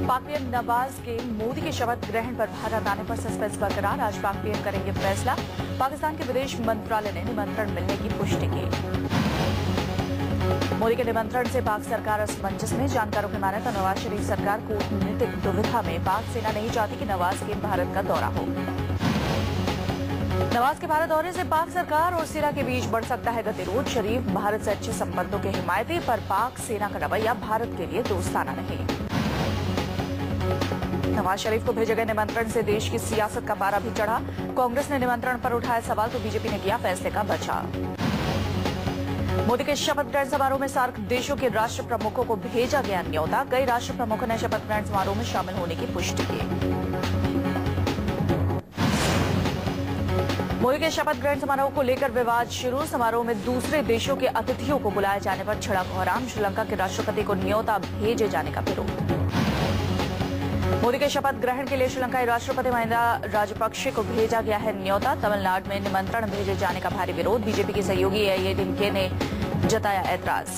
पाक पीएम नवाज के मोदी के शपथ ग्रहण पर भारत आने पर सस्पेंस बरकरार। आज पाक पीएम करेंगे फैसला। पाकिस्तान के विदेश मंत्रालय ने निमंत्रण मिलने की पुष्टि की। मोदी के निमंत्रण से पाक सरकार असमंजस में। जानकारों की माने तो नवाज शरीफ सरकार कूटनीतिक दुविधा में। पाक सेना नहीं चाहती कि नवाज के भारत का दौरा हो। नवाज के भारत दौरे से पाक सरकार और सेना के बीच बढ़ सकता है गतिरोध। शरीफ भारत से अच्छे संबंधों के हिमायती, पर पाक सेना का रवैया भारत के लिए दोस्ताना नहीं। नवाज शरीफ को भेजे गए निमंत्रण से देश की सियासत का पारा भी चढ़ा। कांग्रेस ने निमंत्रण पर उठाया सवाल तो बीजेपी ने किया फैसले का बचाव। मोदी के शपथ ग्रहण समारोह में सार्क देशों के राष्ट्र प्रमुखों को भेजा गया न्योता। कई राष्ट्र प्रमुखों ने शपथ ग्रहण समारोह में शामिल होने की पुष्टि की। मोदी के शपथ ग्रहण समारोह को लेकर विवाद शुरू। समारोह में दूसरे देशों के अतिथियों को बुलाए जाने पर छिड़ा कोहराम। श्रीलंका के राष्ट्रपति को न्योता भेजे जाने का विरोध। मोदी के शपथ ग्रहण के लिए श्रीलंकाई राष्ट्रपति महिंदा राजपक्षे को भेजा गया है न्योता। तमिलनाडु में निमंत्रण भेजे जाने का भारी विरोध। बीजेपी के सहयोगी एआईएडीएमके ने जताया ऐतराज।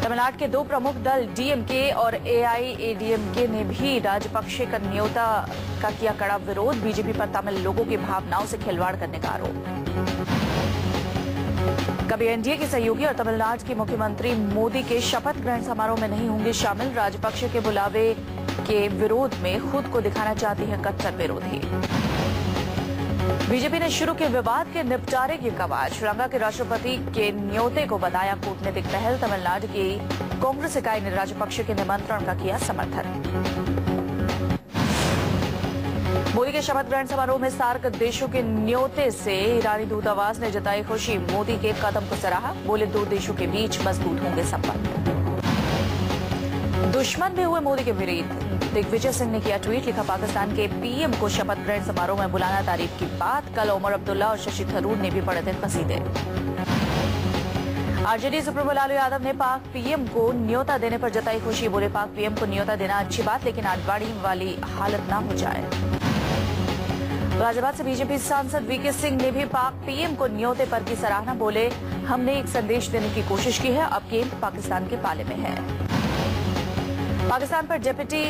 तमिलनाडु के दो प्रमुख दल डीएमके और एआईएडीएमके ने भी राजपक्षे का न्योता का किया कड़ा विरोध। बीजेपी पर तमिल लोगों की भावनाओं से खिलवाड़ करने का आरोप। कभी एनडीए के सहयोगी और तमिलनाडु के मुख्यमंत्री मोदी के शपथ ग्रहण समारोह में नहीं होंगे शामिल। राजपक्षे के बुलावे के विरोध में खुद को दिखाना चाहती है कट्टर विरोधी। बीजेपी ने शुरू किए विवाद के निपटारे की कवायद। श्रीलंका के राष्ट्रपति के न्योते को बताया कूटनीतिक पहल। तमिलनाडु की कांग्रेस इकाई ने राजपक्षे के निमंत्रण का किया समर्थन। मोदी के शपथ ग्रहण समारोह में सार्क देशों के न्योते से ईरानी दूतावास ने जताई खुशी। मोदी के कदम को सराहा। बोले दो देशों के बीच मजबूत होंगे संबंध। दुश्मन भी हुए मोदी के विरोध। दिग्विजय सिंह ने किया ट्वीट। लिखा पाकिस्तान के पीएम को शपथ ग्रहण समारोह में बुलाना तारीफ की बात। कल उमर अब्दुल्ला और शशि थरूर ने भी पढ़े थे कसीदे। आरजेडी सुप्रीमो लालू यादव ने पाक पीएम को न्योता देने पर जताई खुशी। बोले पाक पीएम को न्योता देना अच्छी बात, लेकिन आडवाणी वाली हालत ना हो जाए। गाजियाबाद से बीजेपी सांसद वीके सिंह ने भी पाक पीएम को न्योते पर की सराहना। बोले हमने एक संदेश देने की कोशिश की है, अब गेम पाकिस्तान के पाले में है। पाकिस्तान पर डिप्टी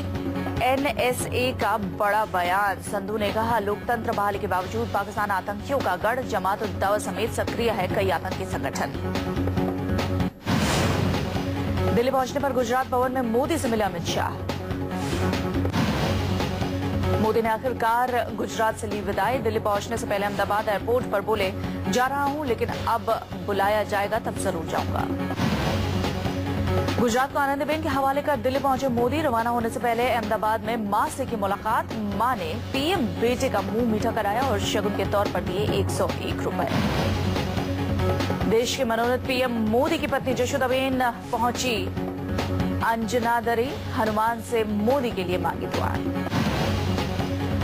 एनएसए का बड़ा बयान। संधू ने कहा लोकतंत्र बहाली के बावजूद पाकिस्तान आतंकियों का गढ़। जमात उद दावा समेत सक्रिय है कई आतंकी संगठन। दिल्ली पहुंचने पर गुजरात भवन में मोदी से मिले अमित शाह। मोदी ने आखिरकार गुजरात से ली विदाई। दिल्ली पहुंचने से पहले अहमदाबाद एयरपोर्ट पर बोले जा रहा हूं, लेकिन अब बुलाया जाएगा तब जरूर जाऊंगा। गुजरात को आनंदीबेन के हवाले कर दिल्ली पहुंचे मोदी। रवाना होने से पहले अहमदाबाद में मां से की मुलाकात। मां ने पीएम बेटे का मुंह मीठा कराया और शगुन के तौर पर दिए 101 रुपए। देश के मनोनीत पीएम मोदी की पत्नी जशोदाबेन पहुंची अंजनादरी। हनुमान से मोदी के लिए मांगी दुआ।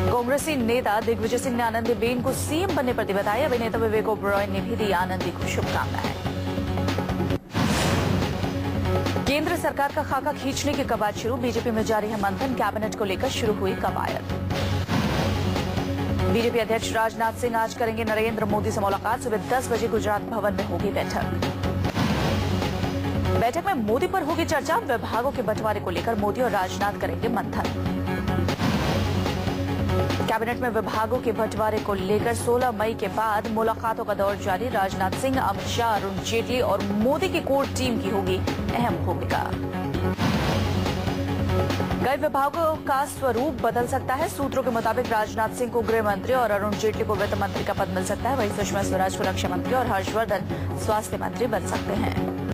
कांग्रेसी नेता दिग्विजय सिंह ने आनंदीबेन को सीएम बनने पर दी बधाई। अभिनेता विवेक ओबरॉय ने भी दी आनंदी को शुभकामनाएं। केंद्र सरकार का खाका खींचने की कवायद शुरू। बीजेपी में जारी है मंथन। कैबिनेट को लेकर शुरू हुई कवायद। बीजेपी अध्यक्ष राजनाथ सिंह आज करेंगे नरेंद्र मोदी से मुलाकात। सुबह 10 बजे गुजरात भवन में होगी बैठक। बैठक में मोदी पर होगी चर्चा। विभागों के बंटवारे को लेकर मोदी और राजनाथ करेंगे मंथन। कैबिनेट में विभागों के बंटवारे को लेकर 16 मई के बाद मुलाकातों का दौर जारी। राजनाथ सिंह, अमित शाह, अरुण जेटली और मोदी की कोर टीम की होगी अहम भूमिका। कई विभागों का स्वरूप बदल सकता है। सूत्रों के मुताबिक राजनाथ सिंह को गृह मंत्री और अरुण जेटली को वित्त मंत्री का पद मिल सकता है। वहीं सुषमा स्वराज को रक्षा मंत्री और हर्षवर्धन स्वास्थ्य मंत्री बन सकते हैं।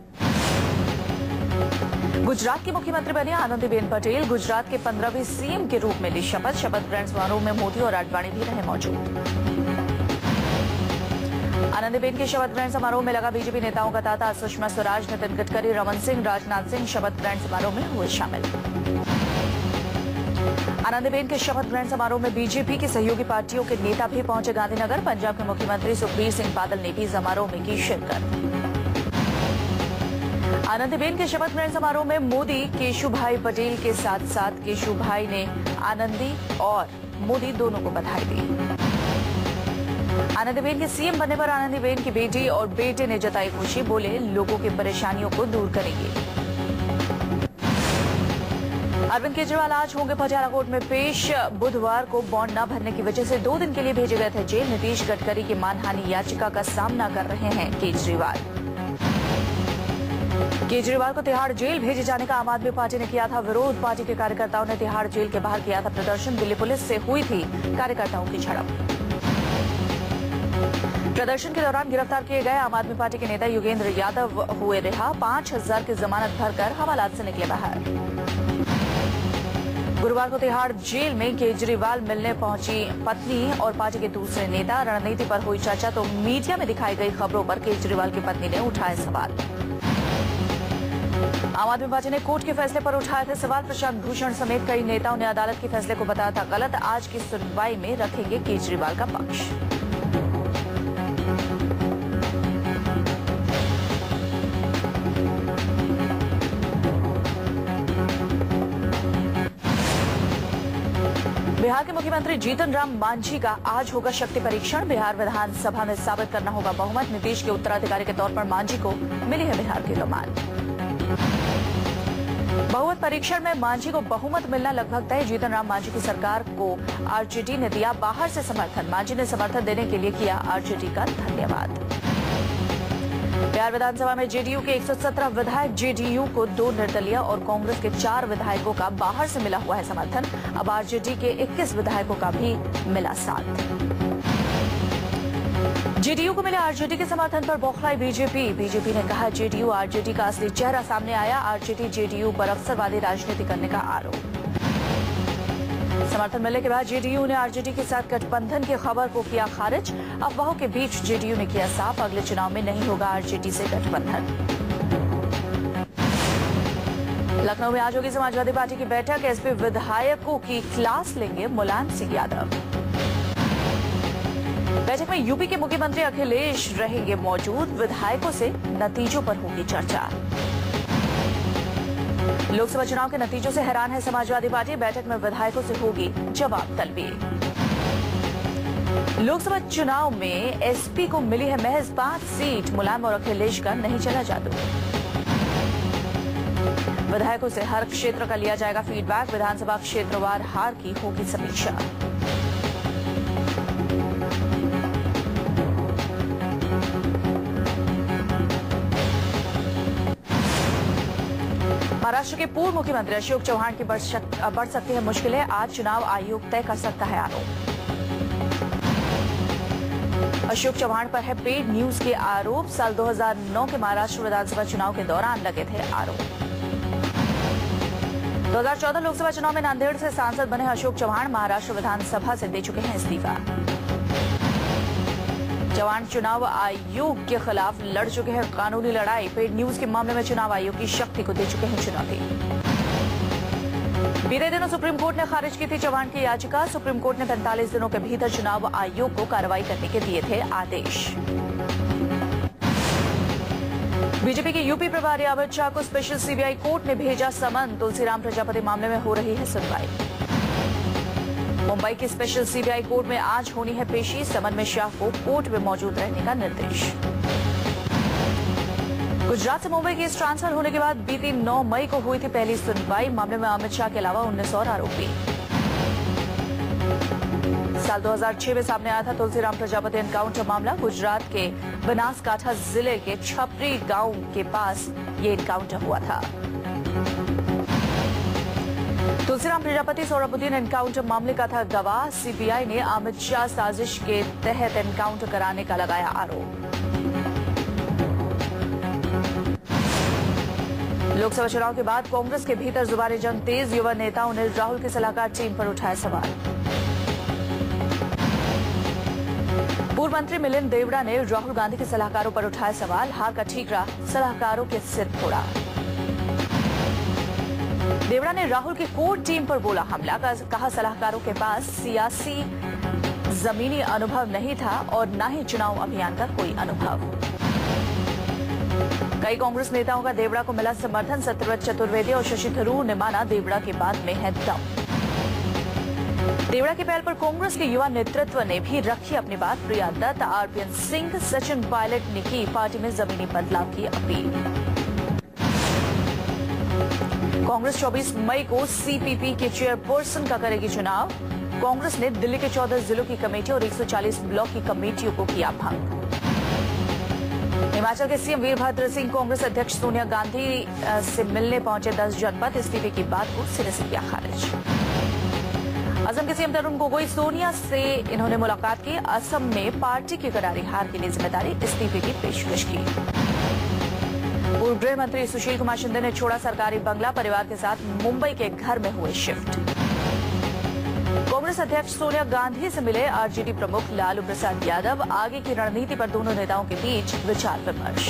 गुजरात की मुख्यमंत्री बनी आनंदीबेन पटेल। गुजरात के 15वें सीएम के रूप में ली शपथ। शपथ ग्रहण समारोह में मोदी और आडवाणी भी रहे मौजूद। आनंदीबेन के शपथ ग्रहण समारोह में लगा बीजेपी नेताओं का तांता। सुषमा स्वराज, नितिन गडकरी, रमन सिंह, राजनाथ सिंह शपथ ग्रहण समारोह में हुए शामिल। आनंदीबेन के शपथ ग्रहण समारोह में बीजेपी की सहयोगी पार्टियों के नेता भी पहुंचे गांधीनगर। पंजाब के मुख्यमंत्री सुखबीर सिंह बादल ने भी समारोह में की शिरकत। आनंदीबेन के शपथ ग्रहण समारोह में मोदी केशुभाई पटेल के साथ साथ केशुभाई ने आनंदी और मोदी दोनों को बधाई दी। आनंदीबेन के सीएम बनने पर आनंदीबेन की बेटी और बेटे ने जताई खुशी। बोले लोगों की परेशानियों को दूर करेंगे। अरविंद केजरीवाल आज होंगे पटियाला कोर्ट में पेश। बुधवार को बॉन्ड न भरने की वजह से 2 दिन के लिए भेजे गए थे जेल। नीतीश गडकरी की मानहानि याचिका का सामना कर रहे हैं केजरीवाल। केजरीवाल को तिहाड़ जेल भेजे जाने का आम आदमी पार्टी ने किया था विरोध। पार्टी के कार्यकर्ताओं ने तिहाड़ जेल के बाहर किया था प्रदर्शन। दिल्ली पुलिस से हुई थी कार्यकर्ताओं की झड़प। प्रदर्शन के दौरान गिरफ्तार किए गए आम आदमी पार्टी के नेता योगेंद्र यादव हुए रिहा। 5,000 की जमानत भरकर हवालात से निकले बाहर। गुरुवार को तिहाड़ जेल में केजरीवाल मिलने पहुंची पत्नी और पार्टी के दूसरे नेता। रणनीति पर हुई चर्चा तो मीडिया में दिखाई गई खबरों पर केजरीवाल की पत्नी ने उठाए सवाल। आम आदमी पार्टी ने कोर्ट के फैसले पर उठाए थे सवाल। प्रशांत भूषण समेत कई नेताओं ने अदालत के फैसले को बताया था गलत। आज की सुनवाई में रखेंगे केजरीवाल का पक्ष। बिहार के मुख्यमंत्री जीतन राम मांझी का आज होगा शक्ति परीक्षण। बिहार विधानसभा में साबित करना होगा बहुमत। नीतीश के उत्तराधिकारी के तौर पर मांझी को मिली है बिहार की कमान। बहुमत परीक्षण में मांझी को बहुमत मिलना लगभग तय। जीतन राम मांझी की सरकार को आरजेडी ने दिया बाहर से समर्थन। मांझी ने समर्थन देने के लिए किया आरजेडी का धन्यवाद। बिहार विधानसभा में जेडीयू के 117 विधायक, जेडीयू को 2 निर्दलीय और कांग्रेस के 4 विधायकों का बाहर से मिला हुआ है समर्थन। अब आरजेडी के 21 विधायकों का भी मिला साथ। जेडीयू को मिले आरजेडी के समर्थन पर बौखलाई बीजेपी। बीजेपी ने कहा जेडीयू आरजेडी का असली चेहरा सामने आया। आरजेडी जेडीयू पर अवसरवादी राजनीति करने का आरोप। समर्थन मिलने के बाद जेडीयू ने आरजेडी के साथ गठबंधन की खबर को किया खारिज। अफवाहों के बीच जेडीयू ने किया साफ अगले चुनाव में नहीं होगा आरजेडी से गठबंधन। लखनऊ में आज होगी समाजवादी पार्टी की बैठक। एसपी विधायकों की क्लास लेंगे मुलायम सिंह यादव। बैठक में यूपी के मुख्यमंत्री अखिलेश रहेंगे मौजूद। विधायकों से नतीजों पर होगी चर्चा। लोकसभा चुनाव के नतीजों से हैरान है समाजवादी पार्टी। बैठक में विधायकों से होगी जवाब तलबी। लोकसभा चुनाव में एसपी को मिली है महज 5 सीट। मुलायम और अखिलेश का नहीं चला जादू। विधायकों से हर क्षेत्र का लिया जाएगा फीडबैक। विधानसभा क्षेत्रवार हार की होगी समीक्षा। महाराष्ट्र के पूर्व मुख्यमंत्री अशोक चौहान की बढ़ सकती है मुश्किलें। आज चुनाव आयोग तय कर सकता है आरोप। अशोक चौहान पर है पेड न्यूज के आरोप। साल 2009 के महाराष्ट्र विधानसभा चुनाव के दौरान लगे थे आरोप। 2014 लोकसभा चुनाव में नांदेड़ से सांसद बने अशोक चौहान महाराष्ट्र विधानसभा से दे चुके हैं इस्तीफा। चौहान चुनाव आयोग के खिलाफ लड़ चुके हैं कानूनी लड़ाई। पेड न्यूज के मामले में चुनाव आयोग की शक्ति को दे चुके हैं चुनौती। बीते दिनों सुप्रीम कोर्ट ने खारिज की थी चौहान की याचिका। सुप्रीम कोर्ट ने 45 दिनों के भीतर चुनाव आयोग को कार्रवाई करने के दिए थे आदेश। बीजेपी के यूपी प्रभारी अमित शाह को स्पेशल सीबीआई कोर्ट ने भेजा समन। तुलसीराम प्रजापति मामले में हो रही है सुनवाई। मुंबई की स्पेशल सीबीआई कोर्ट में आज होनी है पेशी। समन में शाह को कोर्ट में मौजूद रहने का निर्देश। गुजरात से मुंबई केस ट्रांसफर होने के बाद बीती 9 मई को हुई थी पहली सुनवाई। मामले में अमित शाह के अलावा 19 और आरोपी। साल 2006 में सामने आया था तुलसीराम प्रजापति एनकाउंटर मामला। गुजरात के बनासकांठा जिले के छपरी गांव के पास ये एनकाउंटर हुआ था। तुलसीराम प्रजापति सोहराबुद्दीन एनकाउंटर मामले का था गवाह। सीबीआई ने अमित शाह साजिश के तहत एनकाउंटर कराने का लगाया आरोप। लोकसभा चुनाव के बाद कांग्रेस के भीतर जुबानी जंग तेज। युवा नेताओं ने राहुल की सलाहकार टीम पर उठाए सवाल। पूर्व मंत्री मिलिंद देवड़ा ने राहुल गांधी के सलाहकारों पर उठाए सवाल। हार का ठीकरा सलाहकारों के सिर फोड़ा। देवड़ा ने राहुल की कोर टीम पर बोला हमला। कहा सलाहकारों के पास सियासी जमीनी अनुभव नहीं था और न ही चुनाव अभियान का कोई अनुभव। कई कांग्रेस नेताओं का देवड़ा को मिला समर्थन। सत्यव्रत चतुर्वेदी और शशि थरूर ने माना देवड़ा के बाद में है दम। देवड़ा के पहल पर कांग्रेस के युवा नेतृत्व ने भी रखी अपनी बात। प्रिया दत्त, आरपीएन सिंह, सचिन पायलट ने की पार्टी में जमीनी बदलाव की अपील। कांग्रेस 24 मई को सीपीपी के चेयरपर्सन का करेगी चुनाव। कांग्रेस ने दिल्ली के 14 जिलों की कमेटी और 140 ब्लॉक की कमेटियों को किया भंग। हिमाचल के सीएम वीरभद्र सिंह कांग्रेस अध्यक्ष सोनिया गांधी से मिलने पहुंचे 10 जनपद। इस्तीफे की बात को सिरे से किया खारिज। असम के सीएम तरुण गोगोई सोनिया से इन्होंने मुलाकात की। असम में पार्टी की करारी हार के लिए जिम्मेदारी इस्तीफे की पेशकश की। पूर्व गृह मंत्री सुशील कुमार शिंदे ने छोड़ा सरकारी बंगला, परिवार के साथ मुंबई के घर में हुए शिफ्ट। कांग्रेस अध्यक्ष सोनिया गांधी से मिले आरजेडी प्रमुख लालू प्रसाद यादव। आगे की रणनीति पर दोनों नेताओं के बीच विचार विमर्श।